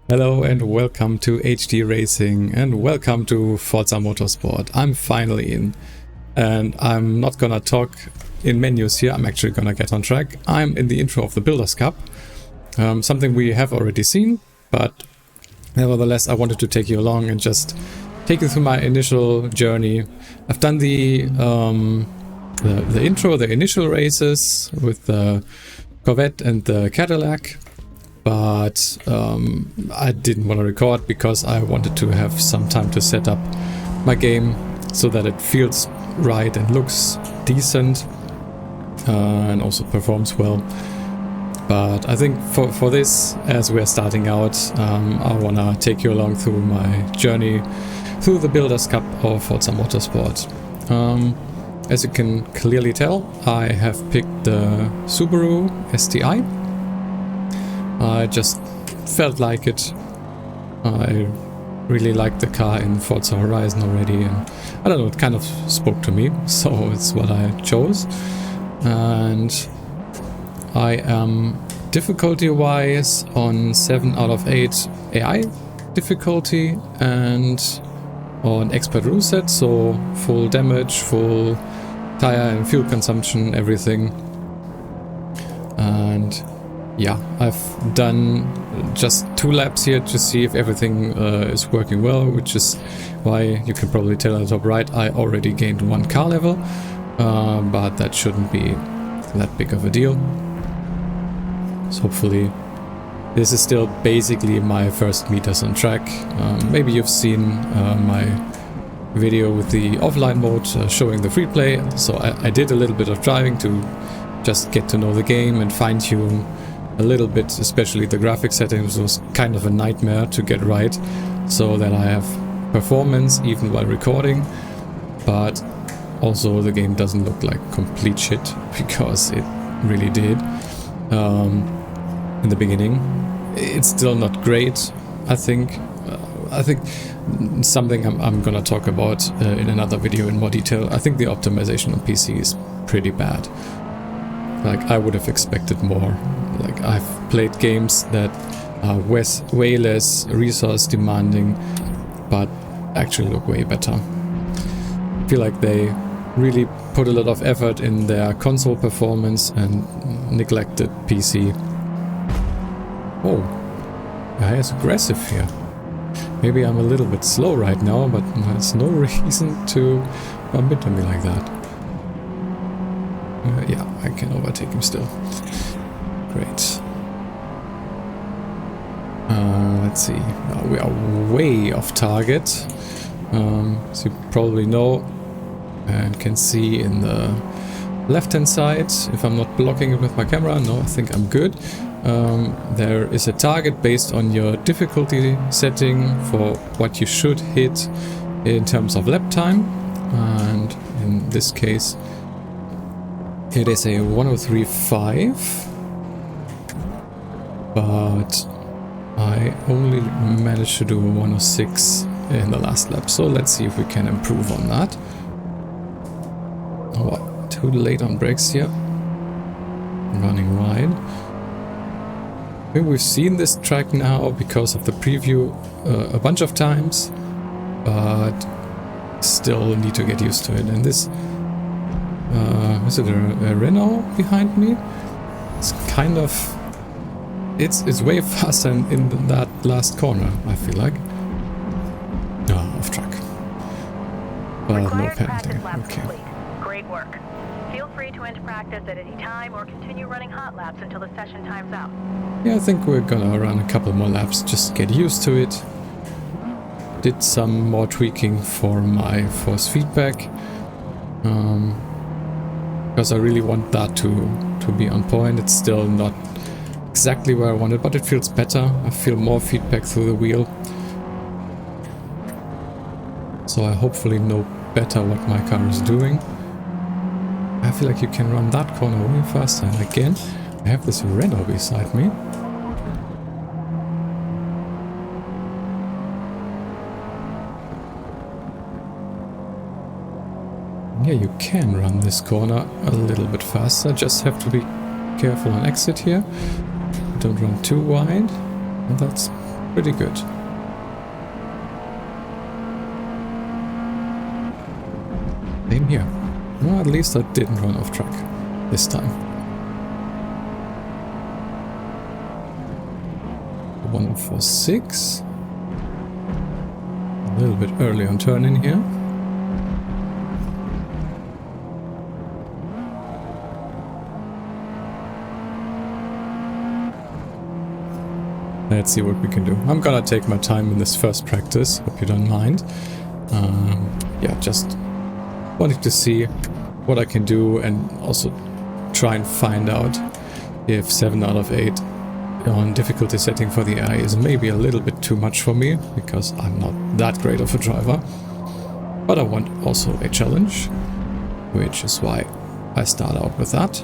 Hello and welcome to HD Racing and welcome to Forza Motorsport. I'm finally in and I'm not gonna talk in menus here, I'm actually gonna get on track. I'm in the intro of the Builders Cup, something we have already seen, but nevertheless I wanted to take you along and just take you through my initial journey. I've done the intro, the initial races with the Corvette and the Cadillac. But I didn't want to record because I wanted to have some time to set up my game so that it feels right and looks decent and also performs well. But I think for this, as we're starting out, I want to take you along through my journey through the Builders Cup of Forza Motorsport. As you can clearly tell, I have picked the Subaru STI. I just felt like it. I really liked the car in Forza Horizon already, and I don't know, it kind of spoke to me, so it's what I chose. And I am difficulty-wise on 7 out of 8 AI difficulty and on expert rule set, so full damage, full tire and fuel consumption, everything. And yeah, I've done just 2 laps here to see if everything is working well, which is why you can probably tell at the top right I already gained 1 car level, but that shouldn't be that big of a deal. So hopefully this is still basically my first meters on track. Maybe you've seen my video with the offline mode showing the free play, so I did a little bit of driving to just get to know the game and fine-tune a little bit, especially the graphic settings was kind of a nightmare to get right, so that I have performance even while recording, but also the game doesn't look like complete shit, because it really did in the beginning. It's still not great, I think. I think something I'm gonna talk about in another video in more detail. I think the optimization on PC is pretty bad. Like, I would have expected more. Like, I've played games that are way less resource demanding, but actually look way better. I feel like they really put a lot of effort in their console performance and neglected PC. Oh, guy is aggressive here. Maybe I'm a little bit slow right now, but there's no reason to bump into me like that. Yeah, I can overtake him still. Great. Let's see. We are way off target. As you probably know and can see in the left-hand side, if I'm not blocking it with my camera, no, I think I'm good. There is a target based on your difficulty setting for what you should hit in terms of lap time, and in this case it is a 103.5, but I only managed to do a 106 in the last lap, so let's see if we can improve on that. Oh, too late on brakes here. Running wide. I think we've seen this track now because of the preview a bunch of times, but still need to get used to it. And this is it a Renault behind me? It's kind of... It's way faster in that last corner, I feel like. Oh, off track. But no penalty. Okay. Great work. Feel free to end practice at any time or continue running hot laps until the session times out. Yeah, I think we're gonna run a couple more laps, just get used to it. Did some more tweaking for my force feedback. Because I really want that to be on point. It's still not exactly where I want it, but it feels better. I feel more feedback through the wheel. So I hopefully know better what my car is doing. I feel like you can run that corner way faster. And again, I have this Renault beside me. Yeah, you can run this corner a little bit faster. Just have to be careful on exit here. Don't run too wide. And that's pretty good. Same here. Well, at least I didn't run off track this time. 146. A little bit early on turn in here. Let's see what we can do. I'm gonna take my time in this first practice, hope you don't mind. Yeah, just wanted to see what I can do and also try and find out if 7 out of 8 on difficulty setting for the AI is maybe a little bit too much for me, because I'm not that great of a driver. But I want also a challenge, which is why I start out with that.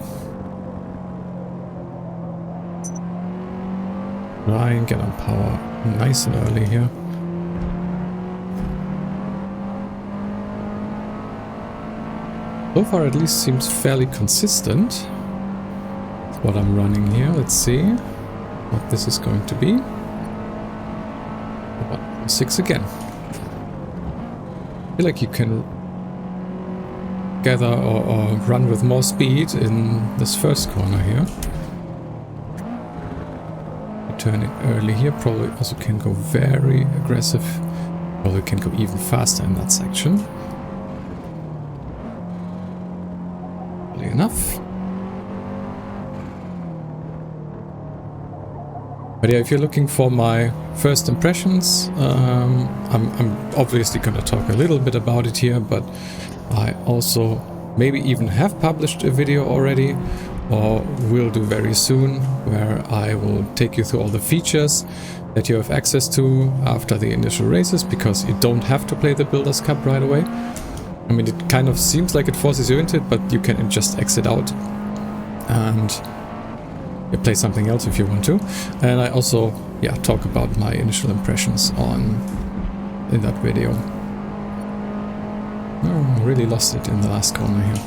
Try and get on power nice and early here. So far at least seems fairly consistent with what I'm running here. Let's see what this is going to be. 6 again. I feel like you can gather or run with more speed in this first corner here. Turn it early here, probably also can go very aggressive, probably can go even faster in that section. Early enough. But yeah, if you're looking for my first impressions, I'm obviously going to talk a little bit about it here, but I also maybe even have published a video already, or will do very soon, where I will take you through all the features that you have access to after the initial races, because you don't have to play the Builders Cup right away. I mean, it kind of seems like it forces you into it, but you can just exit out and play something else if you want to. And I also, yeah, talk about my initial impressions in that video. Oh, I really lost it in the last corner here.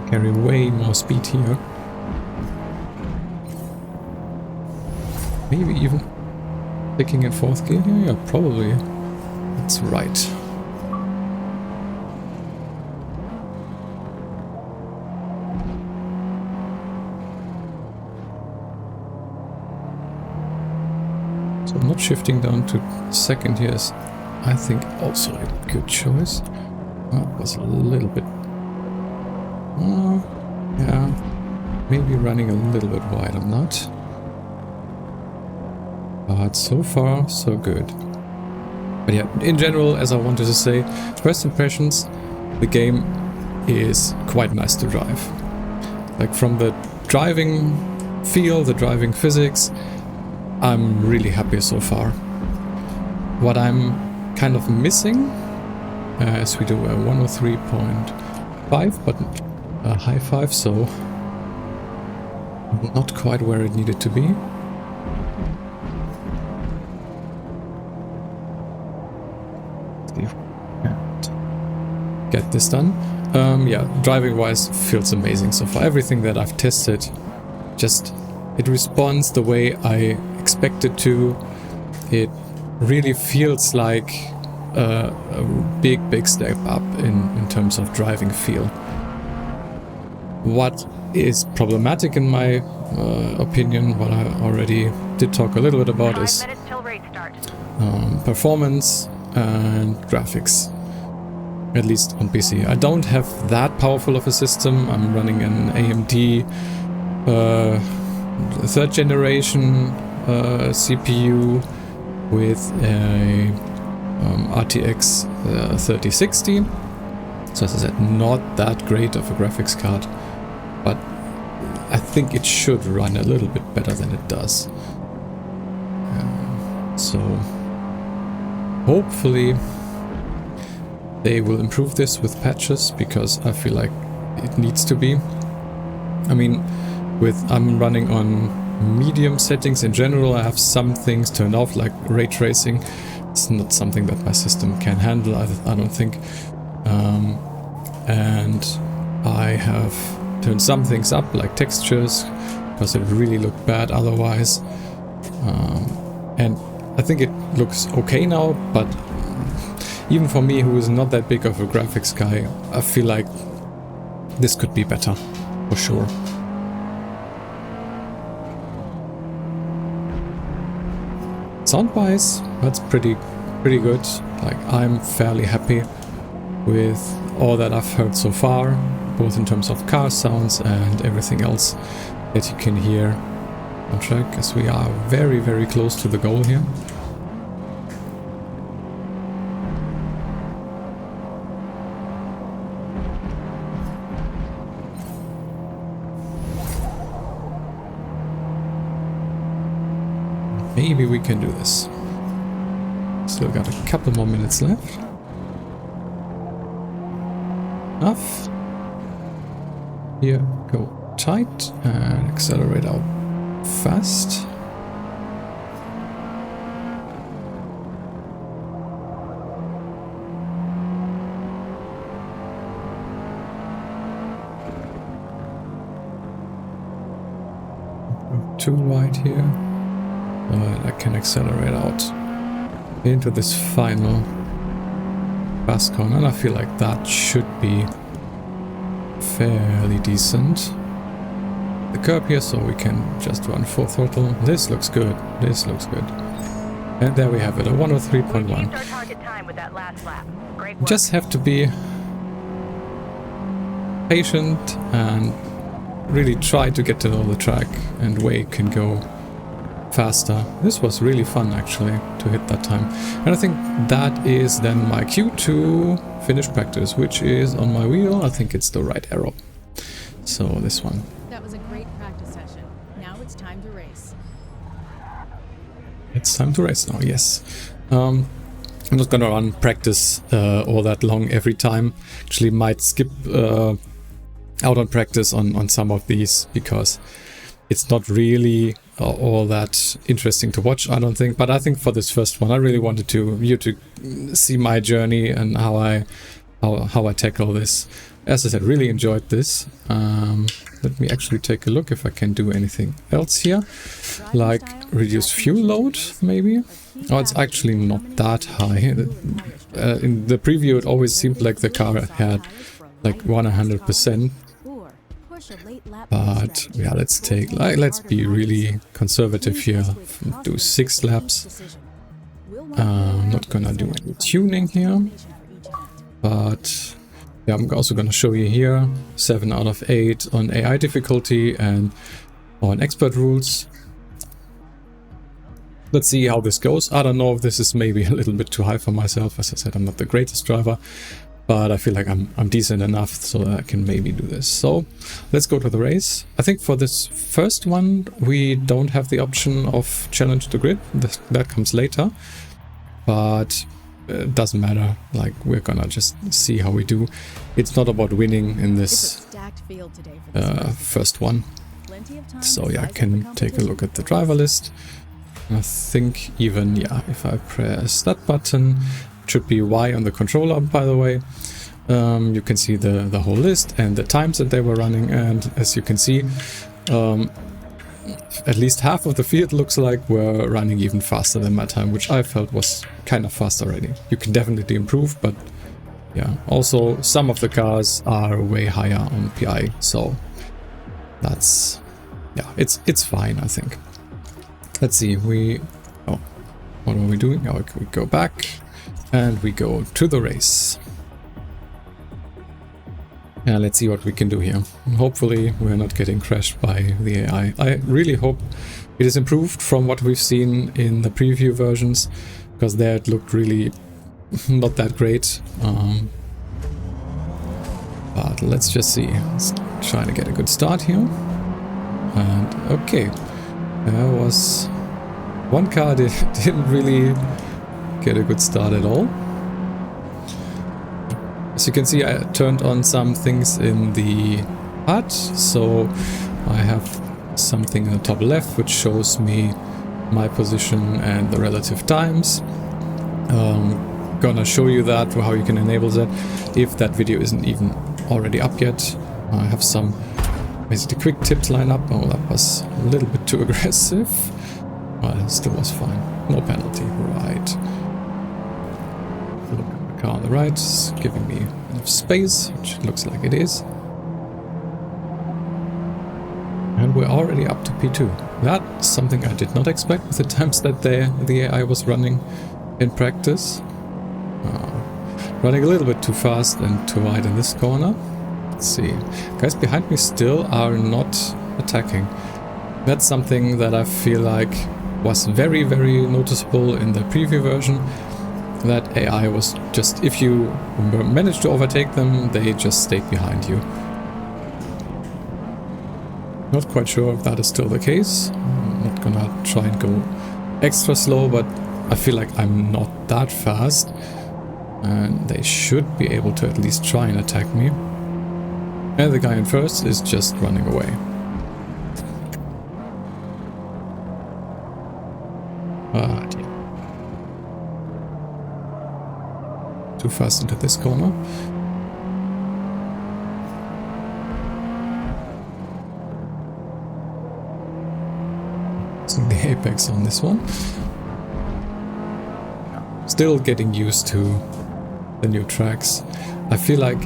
Carry way more speed here. Maybe even sticking in 4th gear here? Yeah, probably. That's right. So not shifting down to 2nd here is, I think, also a good choice. That was a little bit... yeah, maybe running a little bit wide, I'm not. But so far, so good. But yeah, in general, as I wanted to say, first impressions, the game is quite nice to drive. Like, from the driving feel, the driving physics, I'm really happy so far. What I'm kind of missing, as we do a 103.5, but a high 5, so not quite where it needed to be. See if we can get this done. Yeah, driving wise feels amazing so far. Everything that I've tested, just it responds the way I expect it to. It really feels like a big step up in terms of driving feel. What is problematic in my opinion, what I already did talk a little bit about, is performance and graphics, at least on PC. I don't have that powerful of a system. I'm running an AMD 3rd generation CPU with a RTX 3060. So as I said, not that great of a graphics card, but I think it should run a little bit better than it does. So hopefully they will improve this with patches, because I feel like it needs to be. I mean, I'm running on medium settings in general. I have some things turned off, like ray tracing. It's not something that my system can handle, I don't think. And I have turned some things up, like textures, because it really looked bad otherwise. And I think it looks okay now, but even for me, who is not that big of a graphics guy, I feel like this could be better, for sure. Sound-wise, that's pretty good. Like, I'm fairly happy with all that I've heard so far, both in terms of car sounds and everything else that you can hear on track, as we are very, very close to the goal here. Maybe we can do this. Still got a couple more minutes left. Enough. Here, go tight and accelerate out fast. Go too wide here. But I can accelerate out into this final fast corner, and I feel like that should be fairly decent. The curb here, so we can just run full throttle. This looks good. This looks good. And there we have it, a 103.1. Just have to be patient and really try to get to know the track and where you can go faster. This was really fun actually to hit that time, and I think that is then my cue to finish practice, which is on my wheel. I think it's the right arrow, so this one. That was a great practice session. Now it's time to race. It's time to race now, yes. I'm not gonna run practice all that long every time. Actually might skip out on practice on some of these, because it's not really all that interesting to watch, I don't think. But I think for this first one, I really wanted you to see my journey and how I tackle this. As I said, really enjoyed this. Let me actually take a look if I can do anything else here, like reduce fuel load, maybe. Oh, it's actually not that high. In the preview, it always seemed like the car had like 100%. But yeah, let's be really conservative here. Do 6 laps. I'm not gonna do any tuning here, but yeah, I'm also gonna show you here 7 out of 8 on AI difficulty and on expert rules. Let's see how this goes. I don't know if this is maybe a little bit too high for myself. As I said, I'm not the greatest driver, but I feel like I'm decent enough so that I can maybe do this. So let's go to the race. I think for this first one, we don't have the option of challenge the grid. That comes later, but it doesn't matter. Like, we're gonna just see how we do. It's not about winning in this first one. So yeah, I can take a look at the driver list. I think even, yeah, if I press that button, it should be Y on the controller, by the way. You can see the whole list and the times that they were running, and as you can see, at least half of the field looks like we're running even faster than my time, which I felt was kind of fast already. You can definitely improve, but yeah, also some of the cars are way higher on PI, so that's, yeah, it's fine, I think. Let's see, what are we doing? Oh, we go back and we go to the race. Yeah, let's see what we can do here. Hopefully we're not getting crashed by the AI. I really hope it is improved from what we've seen in the preview versions, because there it looked really not that great. But let's just see. Let's try to get a good start here. And okay. There was one car that didn't really get a good start at all. As you can see, I turned on some things in the HUD, so I have something in the top left which shows me my position and the relative times. Gonna show you that, how you can enable that, if that video isn't even already up yet. I have some Basically, quick tips line up. Oh, that was a little bit too aggressive. Well, it still was fine. No penalty. Right. Look at the car on the right. It's giving me enough space, which it looks like it is. And we're already up to P2. That's something I did not expect with the times that the AI was running in practice. Running a little bit too fast and too wide in this corner. Let's see. Guys behind me still are not attacking. That's something that I feel like was very, very noticeable in the preview version. That AI was just, if you managed to overtake them, they just stayed behind you. Not quite sure if that is still the case. I'm not gonna try and go extra slow, but I feel like I'm not that fast. And they should be able to at least try and attack me. And the guy in first is just running away. Ah, dear. Too fast into this corner. Using the apex on this one. Still getting used to the new tracks. I feel like,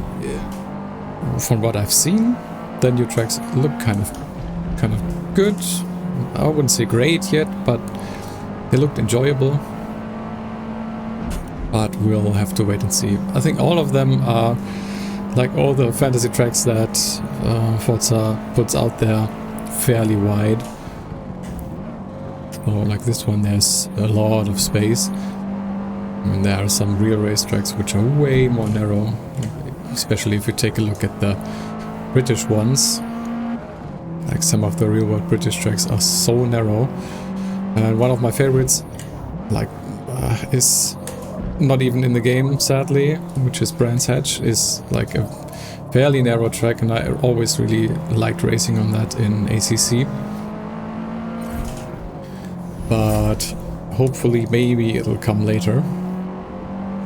from what I've seen, the new tracks look kind of good. I wouldn't say great yet, but they looked enjoyable. But we'll have to wait and see. I think all of them are like all the fantasy tracks that Forza puts out there, fairly wide. So like this one, there's a lot of space. And there are some real race tracks which are way more narrow, especially if you take a look at the British ones. Like some of the real world British tracks are so narrow. And one of my favorites, like, is not even in the game, sadly, which is Brands Hatch, is like a fairly narrow track, and I always really liked racing on that in ACC. But hopefully, maybe it'll come later.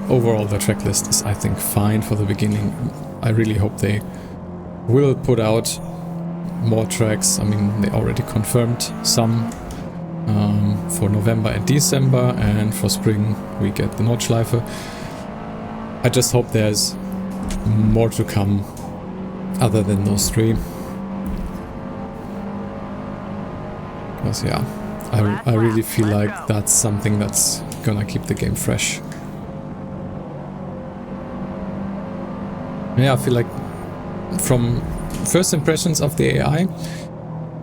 Overall, the track list is, I think, fine for the beginning. I really hope they will put out more tracks. I mean, they already confirmed some for November and December, and for spring we get the Nordschleife. I just hope there's more to come other than those three. Because, yeah, I really feel like that's something that's gonna keep the game fresh. Yeah, I feel like from first impressions of the AI,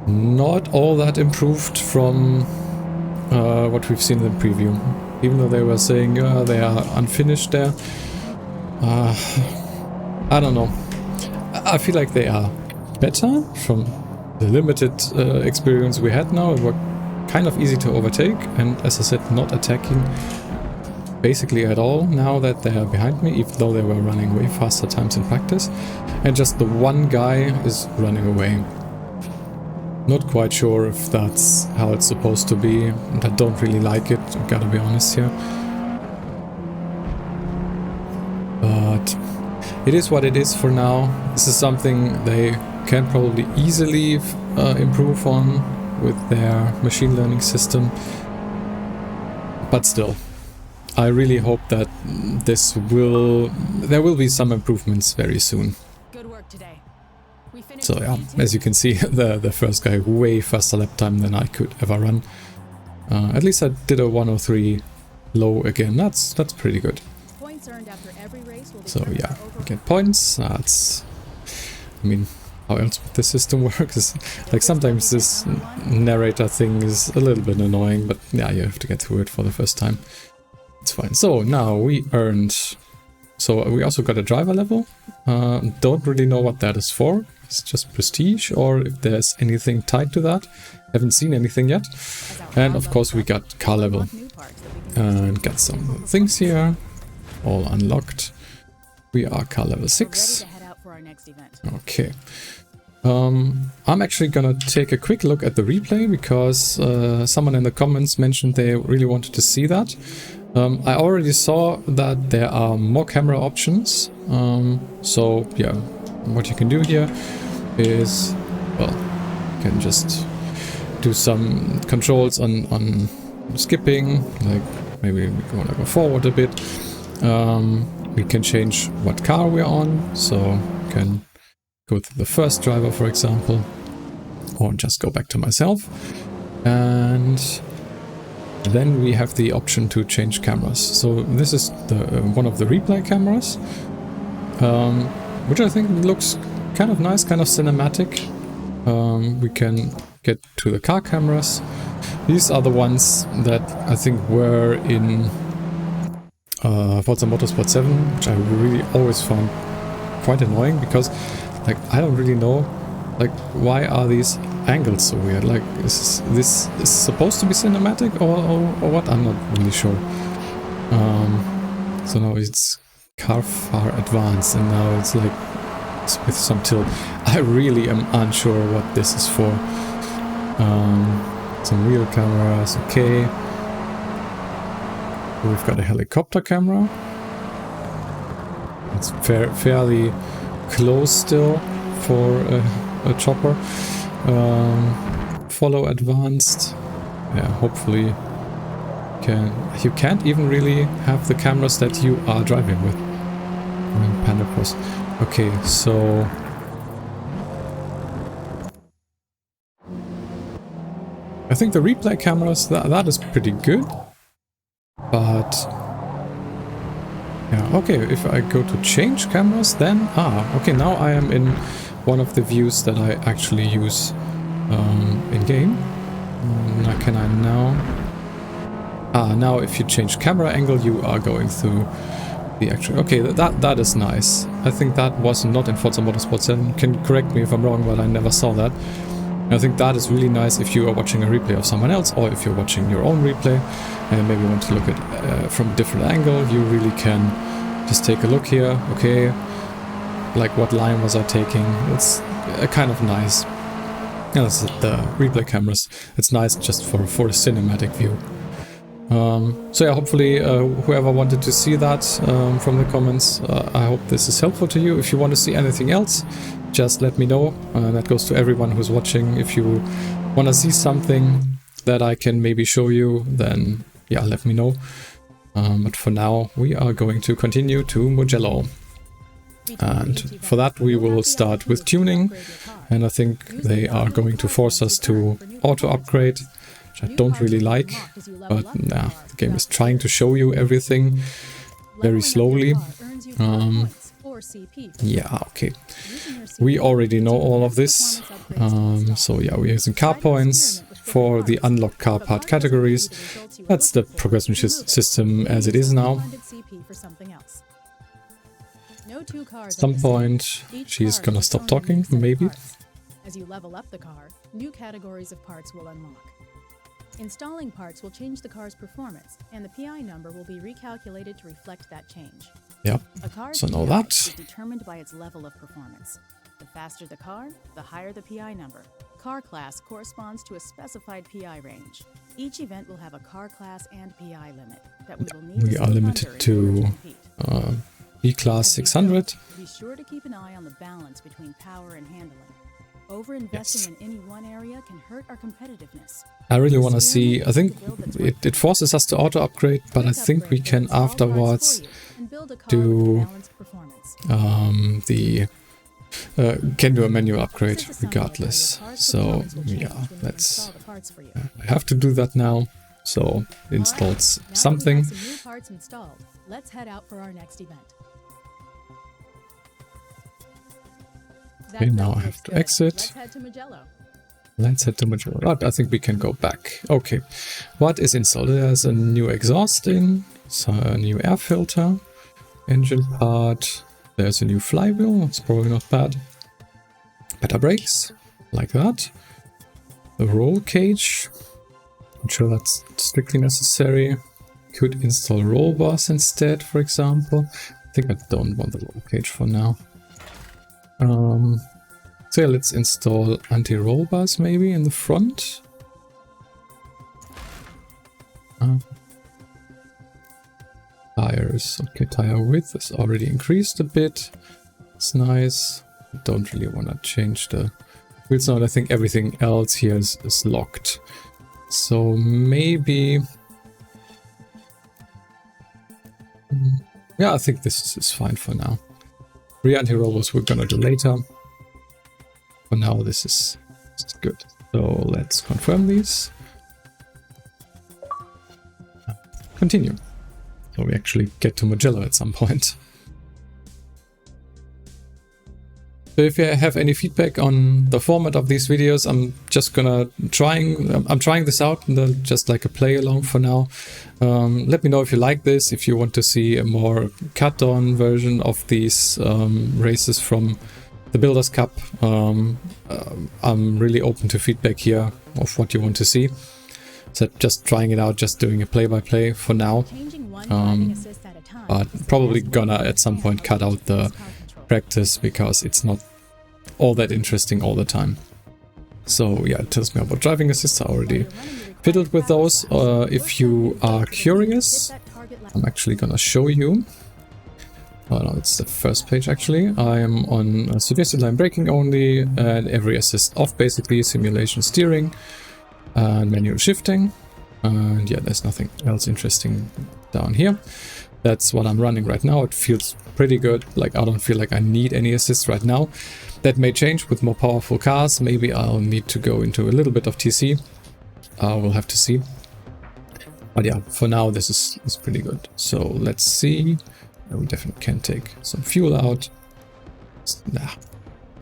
not all that improved from what we've seen in the preview. Even though they were saying they are unfinished there. I don't know. I feel like they are better from the limited experience we had now. It were kind of easy to overtake, and as I said, not attacking basically at all now that they are behind me, even though they were running way faster times in practice. And just the one guy is running away. Not quite sure if that's how it's supposed to be, and I don't really like it, I gotta be honest here. But it is what it is for now. This is something they can probably easily improve on with their machine learning system. But still, I really hope that there will be some improvements very soon. Good work today. We finished So yeah, as you can see, the first guy way faster lap time than I could ever run. At least I did a 103 low again. That's pretty good. Points earned after every race will So determine yeah, our overall get points. That's, I mean, how else would the system work? Like sometimes this narrator thing is a little bit annoying, but yeah, you have to get through it for the first time. It's fine. So now we earned. So we also got a driver level. Don't really know what that is for. It's just prestige, or if there's anything tied to that. Haven't seen anything yet. And of course we got car level. And got some things here. All unlocked. We are car level 6. ready to head out for our next event. Okay. I'm actually gonna take a quick look at the replay, because someone in the comments mentioned they really wanted to see that. I already saw that there are more camera options. So yeah, what you can do here is well, you can just do some controls on skipping, like maybe we want to go forward a bit. We can change what car we're on, so we can go to the first driver, for example, or just go back to myself. And then we have the option to change cameras. So this is the one of the replay cameras, which I think looks kind of nice, kind of cinematic. We can get to the car cameras. These are the ones that I think were in Forza Motorsport 7, which I really always found quite annoying, because like I don't really know, like, why are these angles so weird? Like, is this supposed to be cinematic or what? I'm not really sure. So now it's car far advanced, and now it's like with some tilt. I really am unsure what this is for. Some real cameras, okay. We've got a helicopter camera. It's fairly close still for a chopper. Follow advanced. Yeah, hopefully you can't even really have the cameras that you are driving with. Panda Cross. Okay, so I think the replay cameras, that is pretty good. But yeah, okay, if I go to change cameras, then okay, now I am in one of the views that I actually use in game. Now can I now if you change camera angle, you are going through the actual. Okay, that is nice. I think that was not in Forza Motorsport 7. Can correct me if I'm wrong, but I never saw that. I think that is really nice if you are watching a replay of someone else, or if you're watching your own replay and maybe want to look at from a different angle. You really can just take a look here. Okay, like what line was I taking? It's kind of nice. Yeah, that's the replay cameras. It's nice just for a cinematic view. So yeah, hopefully whoever wanted to see that from the comments, I hope this is helpful to you. If you want to see anything else, just let me know. That goes to everyone who's watching. If you want to see something that I can maybe show you, then yeah, let me know. But for now, we are going to continue to Mugello. And for that, we will start with tuning. And I think they are going to force us to auto upgrade, which I don't really like. But nah, the game is trying to show you everything very slowly. Yeah, okay. We already know all of this. So yeah, we're using car points for the unlocked car part categories. That's the progression system as it is now. At some point, she's gonna stop talking, maybe. As you level up the car, new categories of parts will unlock. Installing parts will change the car's performance, and the PI number will be recalculated to reflect that change. Yep, so know that. Is determined by its level of performance. The faster the car, the higher the PI number. Car class corresponds to a specified PI range. Each event will have a car class and PI limit that we will need. We are limited to E-Class 600. Be sure to keep an eye on the balance between power and handling. Over-investing in any one area can hurt our competitiveness. I really want to see, I think it forces us to auto-upgrade, but I think we can afterwards do can do a manual upgrade regardless. So yeah, let's, I have to do that now, so it installs something. Let's head out for our next event. Okay, now I have to exit. Let's head to Mugello. Let's head to Mugello. Right, I think we can go back. Okay, what is installed? There's a new exhaust in, so a new air filter, engine part. There's a new flywheel. It's probably not bad. Better brakes, like that. The roll cage. I'm sure that's strictly necessary. Could install roll bars instead, for example. I think I don't want the roll cage for now. So yeah, let's install anti-roll bars maybe in the front. Tires. Okay, tire width is already increased a bit. It's nice. Don't really want to change the wheels now, and I think everything else here is locked. So maybe... yeah, I think this is fine for now. Rear anti-rolls we're gonna do later. For now, this is good. So let's confirm these. Continue. So we actually get to Mugello at some point. So if you have any feedback on the format of these videos, I'm just gonna I'm trying this out, just like a play along for now. Let me know if you like this, if you want to see a more cut down version of these races from the Builders Cup. I'm really open to feedback here of what you want to see. So just trying it out, just doing a play-by-play for now. But probably gonna at some point cut out the practice because it's not all that interesting all the time. So yeah, it tells me about driving assist. I already fiddled with those. If you are curious, I'm actually gonna show you. Oh no, it's the first page actually. I am on suggested line braking only and every assist off, basically simulation steering and manual shifting. And yeah, there's nothing else interesting down here. That's what I'm running right now. It feels pretty good. Like, I don't feel like I need any assist right now. That may change with more powerful cars. Maybe I'll need to go into a little bit of TC. We'll have to see. But yeah, for now this is pretty good. So let's see. We definitely can take some fuel out. Nah,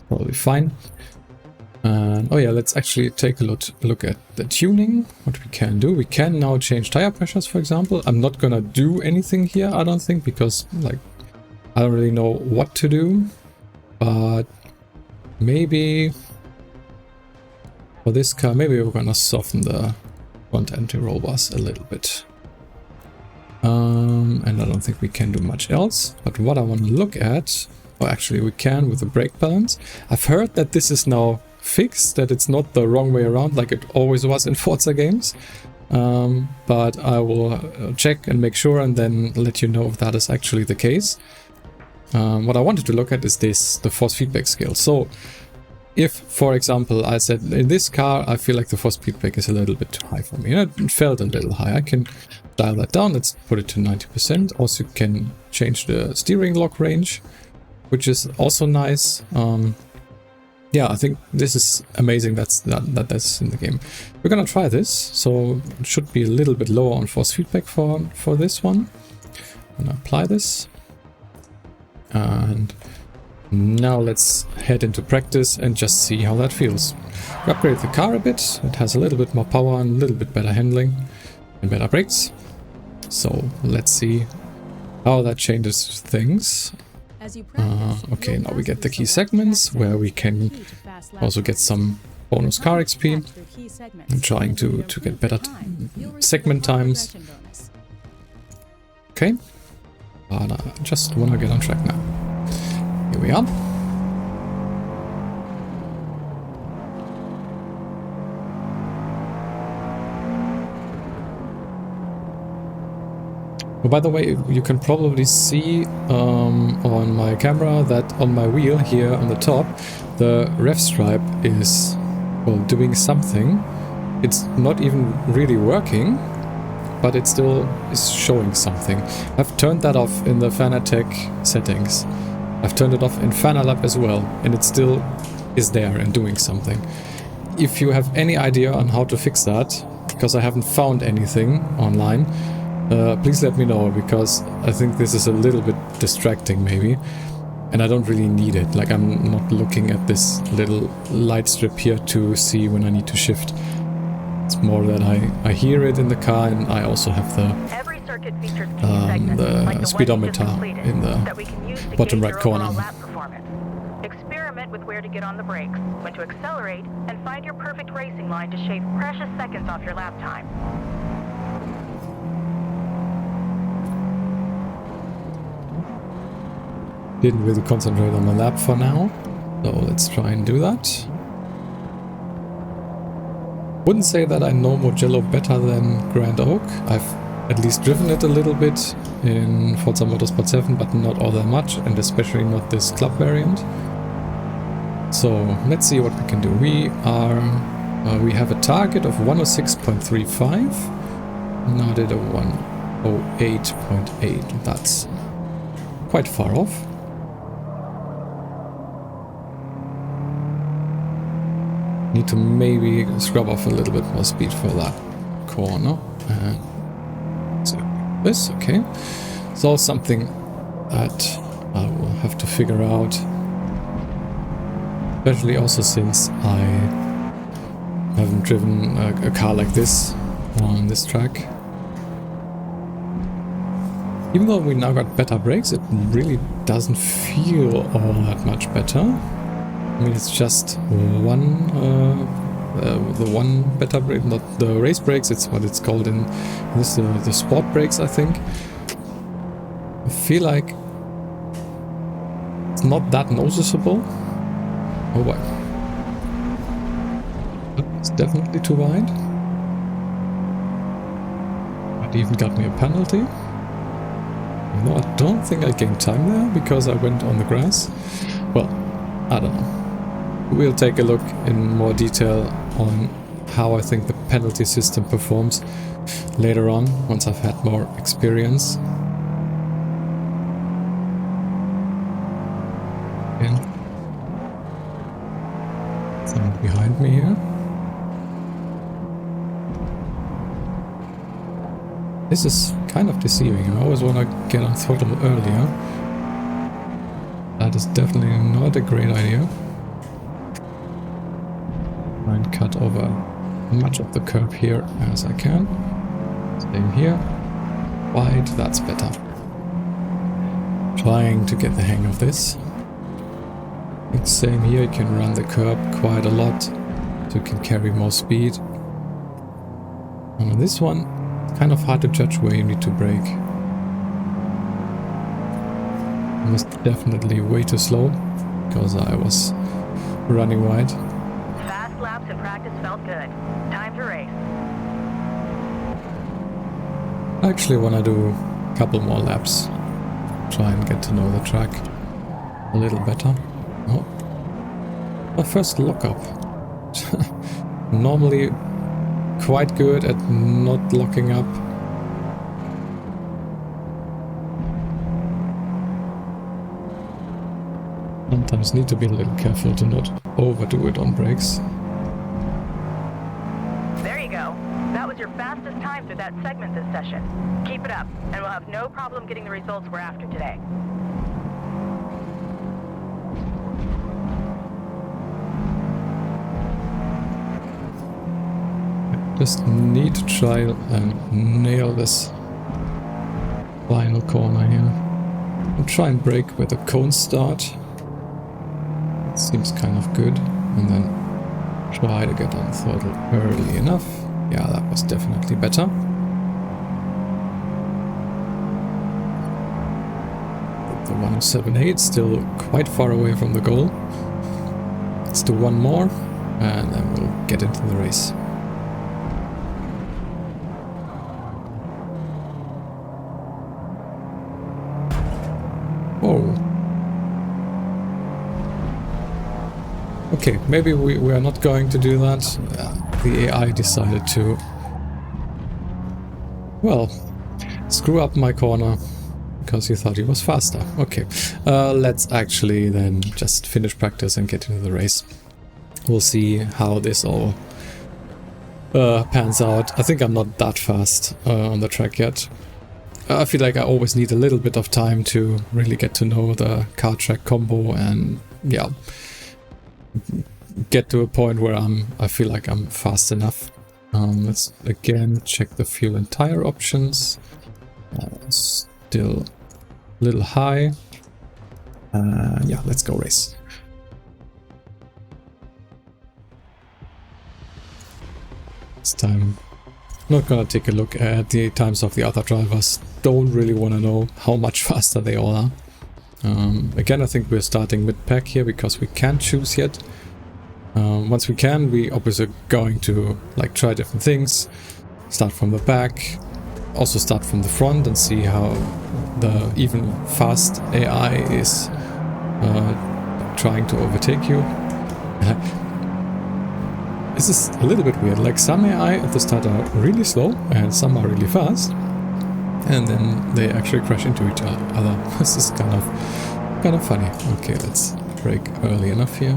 probably fine. And oh yeah, let's actually take a look at the tuning. What we can do. We can now change tire pressures, for example. I'm not gonna do anything here, I don't think, because like I don't really know what to do. But maybe for this car, maybe we're gonna soften the front anti-roll bars a little bit. And I don't think we can do much else. But what I want to look at, or actually we can with the brake balance. I've heard that this is now fixed, that it's not the wrong way around like it always was in Forza games. But I will check and make sure and then let you know if that is actually the case. What I wanted to look at is the force feedback scale. So if, for example, I said in this car I feel like the force feedback is a little bit too high for me, and it felt a little high, I can dial that down. Let's put it to 90%. Also you can change the steering lock range, which is also nice. Yeah, I think this is amazing that's in the game. We're gonna try this, so it should be a little bit lower on force feedback for this one. I'm gonna apply this. And now let's head into practice and just see how that feels. We upgrade the car a bit. It has a little bit more power and a little bit better handling and better brakes. So let's see how that changes things. Okay, now we get the key segments where we can also get some bonus car XP. I'm trying to get better segment times. Okay, but I just want to get on track now. Here we are. Oh, by the way, you can probably see on my camera that on my wheel here on the top, the rev stripe is, well, doing something. It's not even really working, but it still is showing something. I've turned that off in the Fanatec settings. I've turned it off in Fanalab as well, and it still is there and doing something. If you have any idea on how to fix that, because I haven't found anything online, please let me know, because I think this is a little bit distracting maybe, and I don't really need it. Like, I'm not looking at this little light strip here to see when I need to shift. It's more that I hear it in the car, and I also have the speedometer in the bottom right corner. Experiment with where to get on the brakes, when to accelerate, and find your perfect racing line to shave precious seconds off your lap time. Didn't really concentrate on the lap for now, so let's try and do that. Wouldn't say that I know Mugello better than Grand Oak. I've at least driven it a little bit in Forza Motorsport 7, but not all that much, and especially not this club variant. So let's see what we can do. We have a target of 106.35. Now did a 108.8. That's quite far off. Need to maybe scrub off a little bit more speed for that corner. And so this, okay. It's all something that I will have to figure out. Especially also since I haven't driven a car like this on this track. Even though we now got better brakes, it really doesn't feel all that much better. I mean, it's just the one better brake, not the race brakes, it's what it's called in this, the sport brakes, I think. I feel like it's not that noticeable. Oh well. It's definitely too wide. It even got me a penalty. No, I don't think I gained time there because I went on the grass. Well, I don't know. We'll take a look in more detail on how I think the penalty system performs later on, once I've had more experience. And someone behind me here. This is kind of deceiving. I always want to get on throttle earlier. That is definitely not a great idea. Try and cut over much of the curb here as I can. Same here. Wide, that's better. Trying to get the hang of this. It's same here, you can run the curb quite a lot, so you can carry more speed. And on this one, it's kind of hard to judge where you need to brake. I was definitely way too slow, because I was running wide. Fast laps in practice felt good. Time to race. I actually want to do a couple more laps. Try and get to know the track a little better. Oh, my first lockup. Normally quite good at not locking up. Sometimes need to be a little careful to not overdo it on brakes. There you go. That was your fastest time through that segment this session. Keep it up, and we'll have no problem getting the results we're after today. Just need to try and nail this final corner here. I'll try and brake with a cone start. It seems kind of good. And then try to get on throttle early enough. Yeah, that was definitely better. The 107.8 still quite far away from the goal. Let's do one more and then we'll get into the race. Oh. Okay, maybe we are not going to do that. The AI decided to, well, screw up my corner because he thought he was faster. Okay, let's actually then just finish practice and get into the race. We'll see how this all pans out. I think I'm not that fast on the track yet. I feel like I always need a little bit of time to really get to know the car track combo and yeah, get to a point where I feel like I'm fast enough. Let's again check the fuel and tire options. Still a little high. Yeah, let's go race. This time not gonna take a look at the times of the other drivers. Don't really want to know how much faster they all are. Again, I think we're starting mid-pack here because we can't choose yet. Once we can, we obviously going to like try different things. Start from the back, also start from the front and see how the even fast AI is trying to overtake you. This is a little bit weird. Like some AI at the start are really slow and some are really fast, and then they actually crash into each other. This is kind of funny. Okay, let's brake early enough here.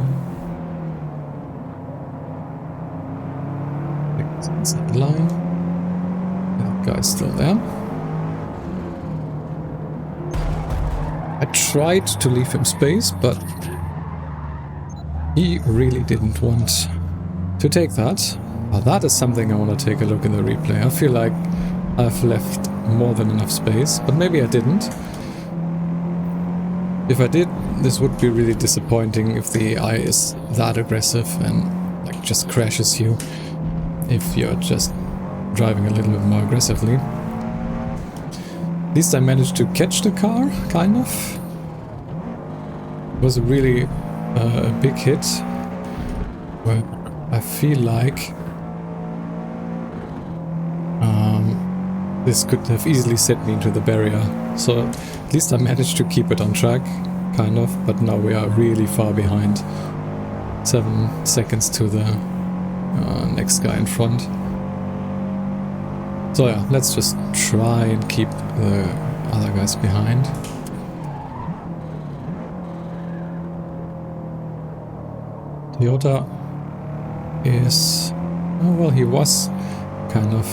Inside the line. That guy's still there. I tried to leave him space, but he really didn't want to take that. But that is something I want to take a look in the replay. I feel like I've left more than enough space, but maybe I didn't. If I did, this would be really disappointing if the AI is that aggressive and like just crashes you if you're just driving a little bit more aggressively. At least I managed to catch the car, kind of. It was a really a big hit, but I feel like this could have easily set me into the barrier. So at least I managed to keep it on track, kind of, but now we are really far behind. 7 seconds to the next guy in front. So yeah, let's just try and keep the other guys behind. Toyota is... oh well, he was kind of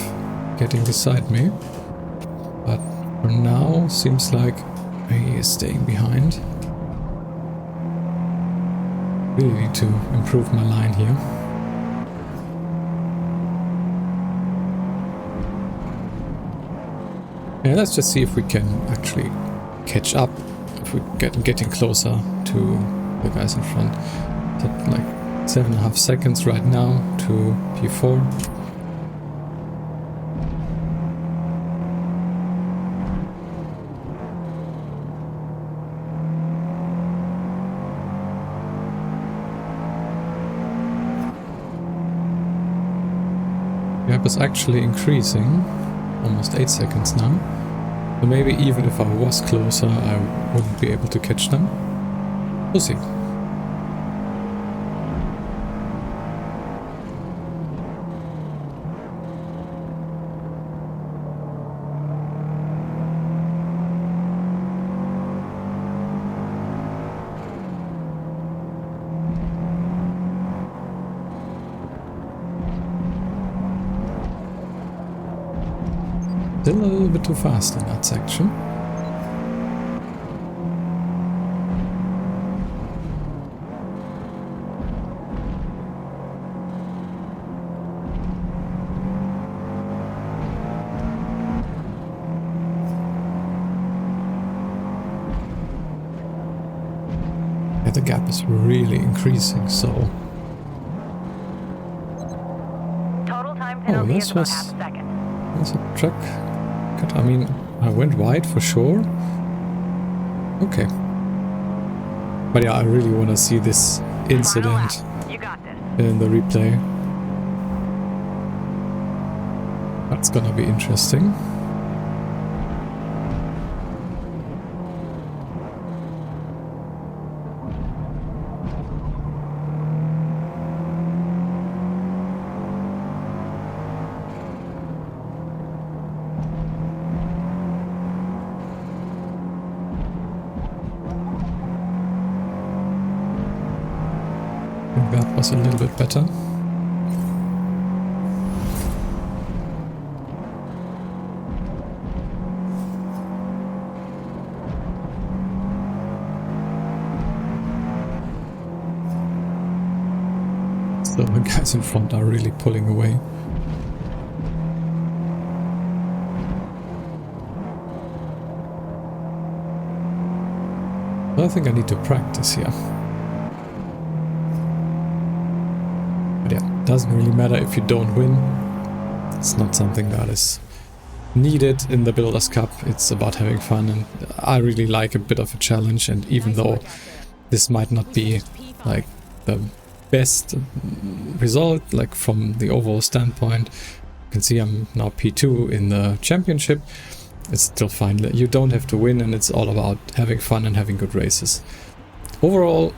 getting beside me, but for now seems like he is staying behind. Really need to improve my line here. Yeah, let's just see if we can actually catch up, if we getting closer to the guys in front. So like 7.5 seconds right now to P4. The gap is actually increasing, almost 8 seconds now. So maybe even if I was closer, I wouldn't be able to catch them. We'll see. Still a little bit too fast in that section. Yeah, the gap is really increasing, so... Total time penalty is about half a second. That's a track. I mean, I went wide for sure. Okay. But yeah, I really want to see this incident You got this. in the replay. That's gonna be interesting. That was a little bit better. So the guys in front are really pulling away. I think I need to practice here. But yeah, it doesn't really matter if you don't win. It's not something that is needed in the Builders Cup. It's about having fun, and I really like a bit of a challenge. And even though this might not be like the best result, like from the overall standpoint, you can see I'm now P2 in the championship. It's still fine. You don't have to win, and it's all about having fun and having good races. Overall,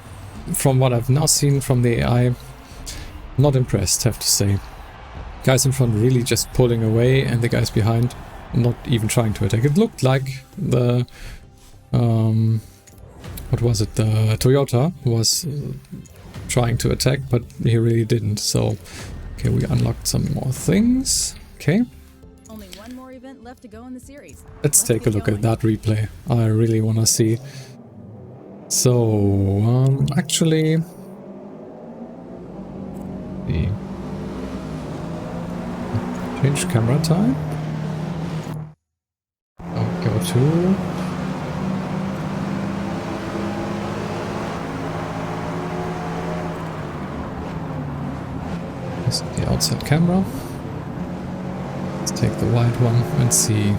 from what I've now seen from the AI, not impressed, have to say. Guys in front really just pulling away, and the guys behind not even trying to attack. It looked like the what was it? The Toyota was trying to attack, but he really didn't. So, okay, we unlocked some more things. Okay. Only one more event left to go in the series. Let's take a look at that replay. I really want to see. So, actually, change camera time. I'll go to this is the outside camera. Let's take the wide one and see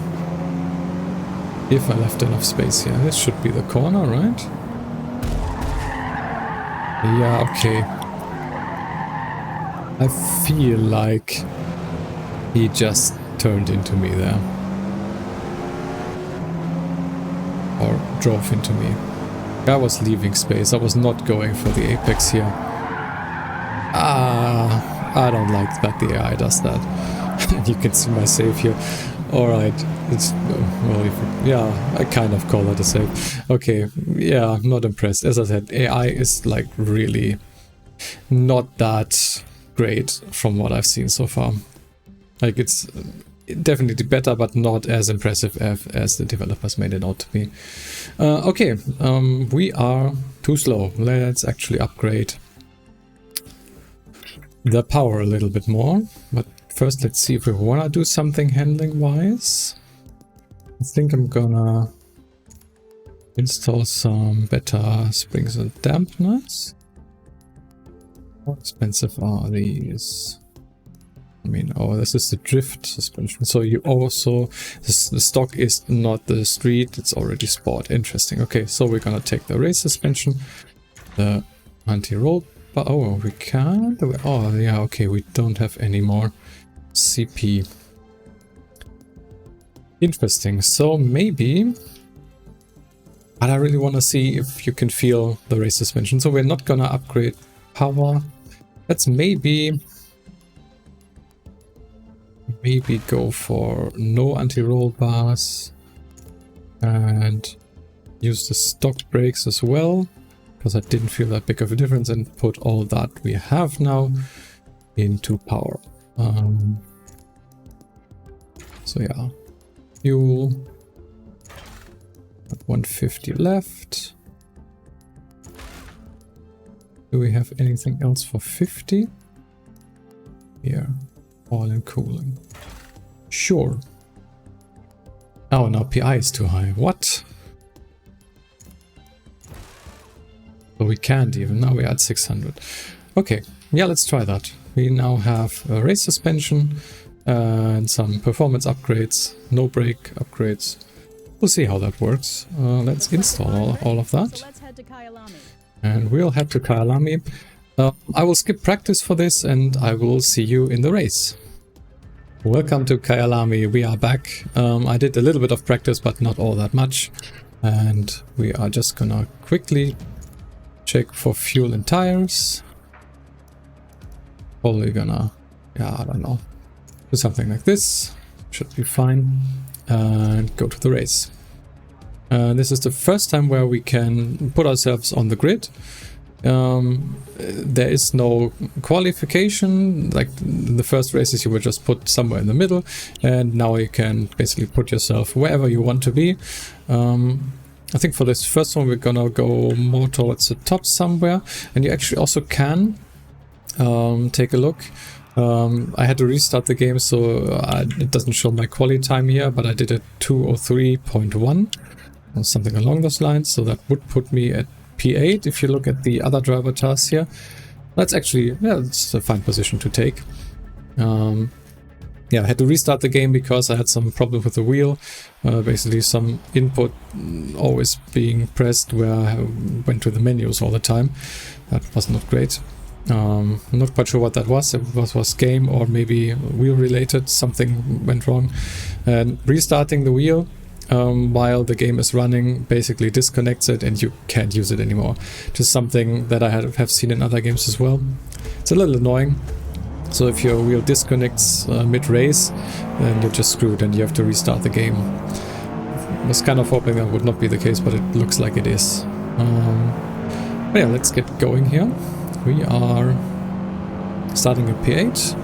if I left enough space here. This should be the corner, right? Yeah, okay. I feel like he just turned into me there. Or drove into me. I was leaving space. I was not going for the apex here. I don't like that the AI does that. You can see my save here. Alright, it's, well, yeah, I kind of call that a save. Okay, yeah, I'm not impressed. As I said, AI is like really not that great from what I've seen so far. Like, it's definitely better, but not as impressive as the developers made it out to be. Okay, we are too slow. Let's actually upgrade the power a little bit more, but first let's see if we want to do something handling wise. I think I'm gonna install some better springs and dampeners. How expensive are these? I mean, oh, this is the drift suspension, so you also, the stock is not the street, it's already sport. Interesting. Okay, so we're gonna take the race suspension, the anti-roll. Oh, we can't? Oh, yeah, okay, we don't have any more CP. Interesting, so maybe... But I really want to see if you can feel the race suspension, so we're not gonna upgrade power. Let's maybe go for no anti-roll bars and use the stock brakes as well, because I didn't feel that big of a difference, and put all that we have now into power. So yeah, fuel at 150 left. Do we have anything else for 50? Here, all in cooling. Sure. Oh, now PI is too high. What? So we can't even. Now we're at 600. Okay, yeah, let's try that. We now have a race suspension and some performance upgrades, no brake upgrades. We'll see how that works. Let's install all of that. So let's head to Kyalami. And we'll head to Kyalami. I will skip practice for this, and I will see you in the race. Welcome to Kyalami. We are back. I did a little bit of practice, but not all that much. And we are just gonna quickly check for fuel and tires. Probably gonna, yeah, I don't know, do something like this. Should be fine. And go to the race. This is the first time where we can put ourselves on the grid. There is no qualification. Like in the first races you were just put somewhere in the middle, and now you can basically put yourself wherever you want to be. I think for this first one we're gonna go more towards the top somewhere, and you actually also can take a look. I had to restart the game, so it doesn't show my quali time here, but I did a 203.1 or something along those lines, so that would put me at P8 if you look at the other driver tasks here. That's actually, yeah, it's a fine position to take. Yeah, I had to restart the game because I had some problem with the wheel. Basically some input always being pressed where I went to the menus all the time. That was not great. I'm not quite sure what that was. It was game or maybe wheel related. Something went wrong. And restarting the wheel while the game is running, basically disconnects it and you can't use it anymore. Just something that I have seen in other games as well. It's a little annoying. So if your wheel disconnects mid-race, then you're just screwed and you have to restart the game. I was kind of hoping that would not be the case, but it looks like it is. But yeah, let's get going here. We are starting at P8.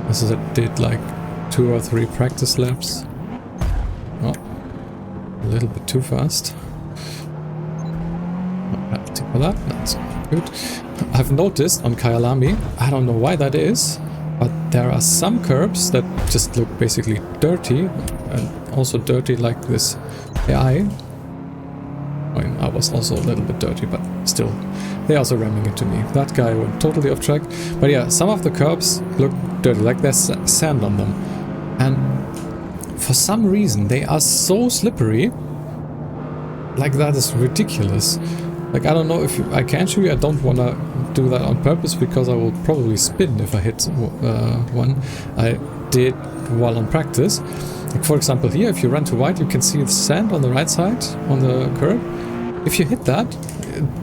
This is I did like 2 or 3 practice laps. Oh, a little bit too fast. Not penalty for that, that's good. I've noticed on Kyalami, I don't know why that is, but there are some curbs that just look basically dirty, and also dirty like this AI. I mean, I was also a little bit dirty, but still, they're also ramming into me. That guy went totally off track. But yeah, some of the curbs look dirty, like there's sand on them. And for some reason, they are so slippery. Like, that is ridiculous. Like, I don't know if I can show you. I don't want to do that on purpose because I will probably spin if I hit one. I did while on practice. Like, for example, here, if you run to white, you can see the sand on the right side on the curb. If you hit that,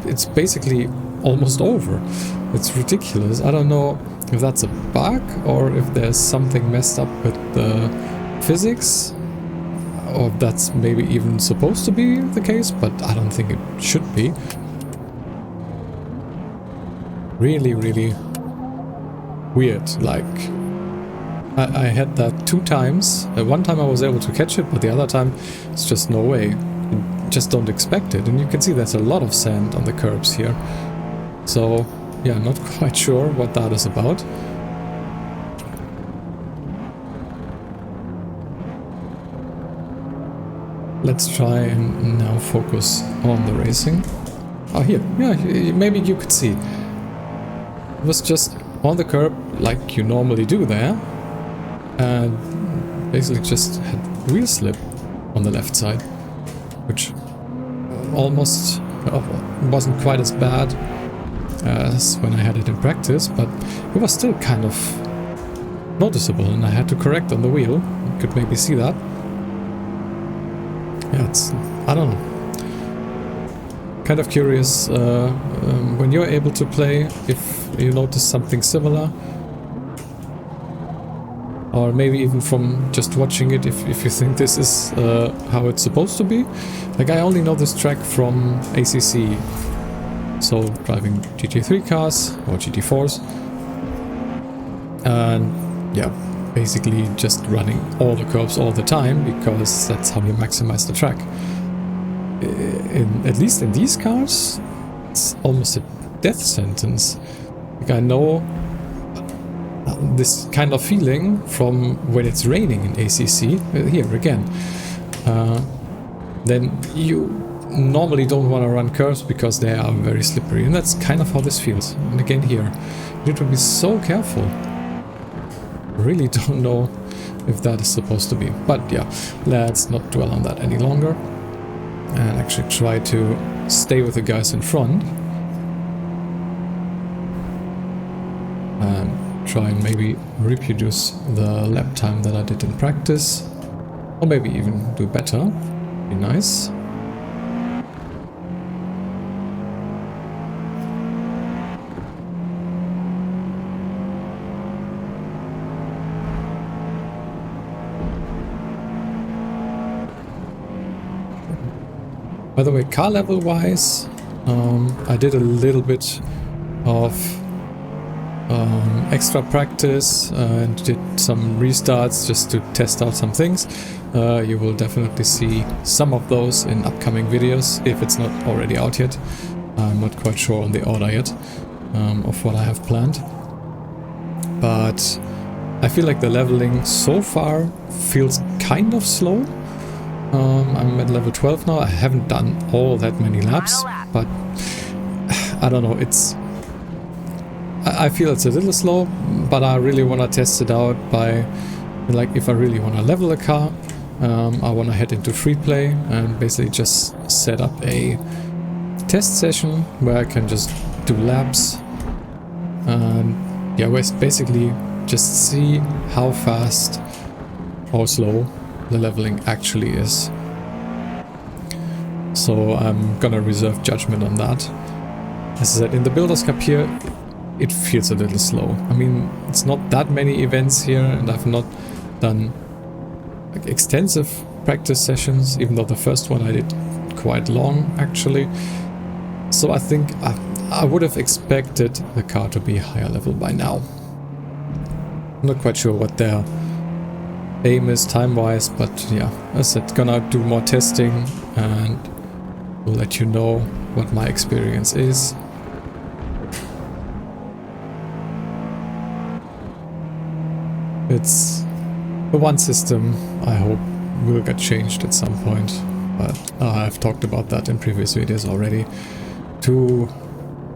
it's basically almost over. It's ridiculous. I don't know if that's a bug or if there's something messed up with the physics, or if that's maybe even supposed to be the case, but I don't think it should be. Really, really weird. Like, I had that 2 times. One time I was able to catch it, but the other time it's just no way. You just don't expect it. And you can see there's a lot of sand on the curbs here. So yeah, not quite sure what that is about. Let's try and now focus on the racing. Oh, here. Yeah, maybe you could see. It was just on the curb like you normally do there. And basically just had wheel slip on the left side, which almost wasn't quite as bad as when I had it in practice, but it was still kind of noticeable, and I had to correct on the wheel. You could maybe see that. Yeah, it's, I don't know, kind of curious when you're able to play, if you notice something similar. Or maybe even from just watching it, if you think this is how it's supposed to be. Like, I only know this track from ACC, so driving GT3 cars or GT4s, and yeah, basically just running all the curves all the time, because that's how you maximize the track. At least in these cars, it's almost a death sentence. Like, I know this kind of feeling from when it's raining in ACC, here again. Then you normally don't want to run curves because they are very slippery, and that's kind of how this feels. And again here, you need to be so careful. Really don't know if that is supposed to be, but yeah, let's not dwell on that any longer and actually try to stay with the guys in front. Try and maybe reproduce the lap time that I did in practice, or maybe even do better. Be nice. By the way, car level wise, I did a little bit of extra practice and did some restarts just to test out some things. You will definitely see some of those in upcoming videos if it's not already out yet. I'm not quite sure on the order yet of what I have planned, but I feel like the leveling so far feels kind of slow. I'm at level 12 now. I haven't done all that many laps, but I don't know, I feel it's a little slow, but I really want to test it out by, like, if I really want to level a car, I want to head into free play and basically just set up a test session where I can just do laps and yeah, basically just see how fast or slow the leveling actually is. so I'm gonna reserve judgment on that. As I said, in the Builders Cup here, it feels a little slow. I mean, it's not that many events here, and I've not done like extensive practice sessions, even though the first one I did quite long actually. So I think I would have expected the car to be higher level by now. I'm not quite sure what their aim is time-wise, but yeah, as I said, gonna do more testing and will let you know what my experience is. It's the one system I hope will get changed at some point, but I've talked about that in previous videos already to,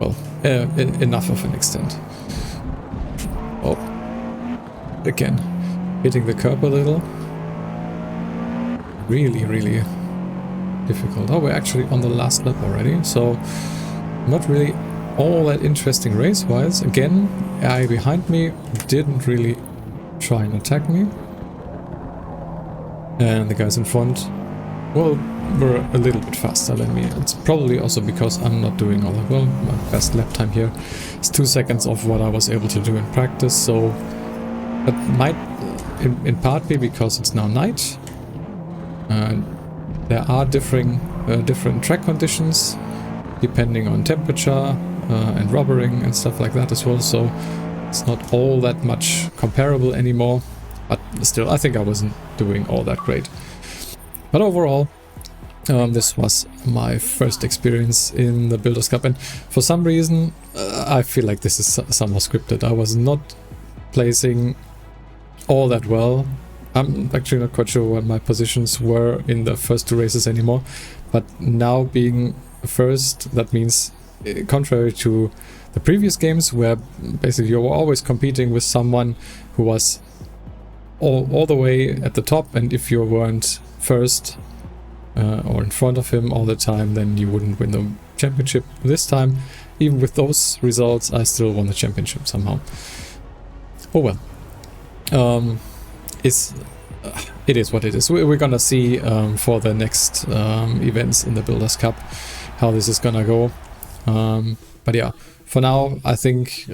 well, enough of an extent. Oh, again, hitting the curb a little. Really difficult. Oh, we're actually on the last lap already, so not really all that interesting race-wise. Again, AI behind me didn't really try and attack me. And the guys in front, well, were a little bit faster than me. It's probably also because I'm not doing all that well. My best lap time here is 2 seconds of what I was able to do in practice, so that might in part be because it's now night. There are different track conditions depending on temperature and rubbering and stuff like that as well, so it's not all that much comparable anymore, but still I think I wasn't doing all that great. But overall, this was my first experience in the Builders Cup, and for some reason I feel like this is somehow scripted. I was not placing all that well. I'm actually not quite sure what my positions were in the first 2 races anymore, but now being first, that means, contrary to the previous games where basically you were always competing with someone who was all the way at the top, and if you weren't first or in front of him all the time, then you wouldn't win the championship. This time, even with those results, I still won the championship somehow. Oh well. It is what it is. We're gonna see for the next events in the Builders Cup how this is gonna go. But yeah, for now I think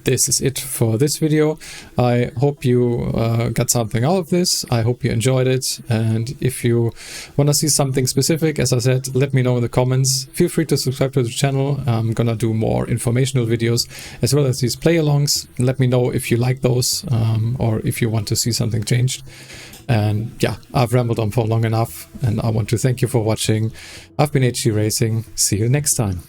this is it for this video. I hope you got something out of this. I hope you enjoyed it, and if you want to see something specific, as I said, let me know in the comments. Feel free to subscribe to the channel. I'm gonna do more informational videos as well as these play-alongs. Let me know if you like those or if you want to see something changed. And yeah, I've rambled on for long enough, and I want to thank you for watching. I've been HD Racing. See you next time.